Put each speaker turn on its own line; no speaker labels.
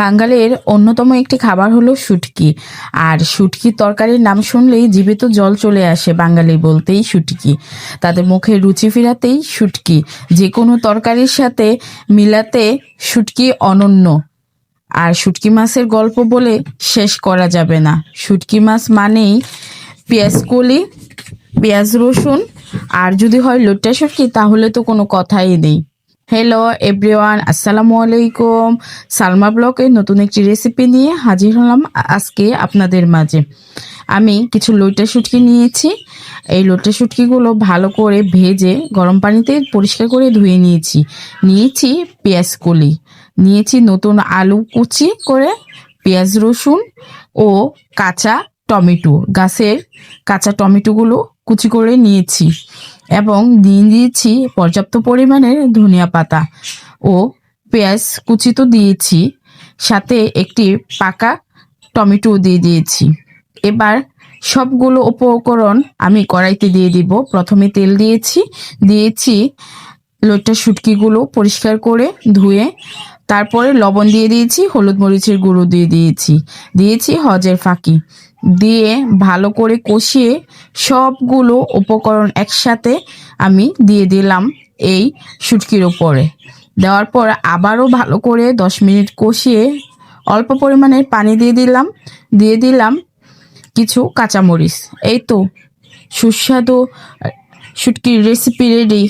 বাঙালির অন্যতম একটি খাবার হলো শুটকি। আর শুটকির তরকারির নাম শুনলেই জিভে তো জল চলে আসে। বাঙালি বলতেই শুটকি, তাদের মুখে রুচি ফেরাতেই শুটকি, যে কোনো তরকারির সাথে মিলাতে শুটকি অনন্য। আর শুটকি মাছের গল্প বলে শেষ করা যাবে না। শুটকি মাছ মানেই পেঁয়াজকলি, পেঁয়াজ রসুন, আর যদি হয় লইট্টা শুটকি তাহলে তো কোনো কথাই নেই। হ্যালো এভরিওয়ান, আসসালামু আলাইকুম। সালমা ব্লকে নতুন একটি রেসিপি নিয়ে হাজির হলাম আজকে আপনাদের মাঝে। আমি কিছু লইট্টা শুটকি নিয়েছি। এই লইট্টা শুটকিগুলো ভালো করে ভেজে গরম পানিতে পরিষ্কার করে ধুয়ে নিয়েছি। নিয়েছি পেঁয়াজ কলি, নিয়েছি নতুন আলু কুচি করে, পেঁয়াজ রসুন ও কাঁচা টমেটো, গাছের কাঁচা টমেটোগুলো কুচি করে নিয়েছি এবং দিয়ে দিয়েছি পর্যাপ্ত পরিমাণের ধনিয়া পাতা ও পেঁয়াজ কুচি তো দিয়েছি, সাথে একটি পাকা টমেটো দিয়ে দিয়েছি। এবার সবগুলো উপকরণ আমি কড়াইতে দিয়ে দিব। প্রথমে তেল দিয়েছি লইট্টা শুটকিগুলো পরিষ্কার করে ধুয়ে, তারপরে লবণ দিয়ে দিয়েছি, হলুদ মরিচের গুঁড়ো দিয়েছি হজের ফাঁকি দিয়ে ভালো করে কষিয়ে সবগুলো উপকরণ একসাথে আমি দিয়ে দিলাম এই শুটকির উপরে। দেওয়ার পর আবারও ভালো করে 10 মিনিট কষিয়ে অল্প পরিমাণে পানি দিয়ে দিলাম কিছু কাঁচামরিচ। এই তো সুস্বাদু শুটকির রেসিপি রেডি।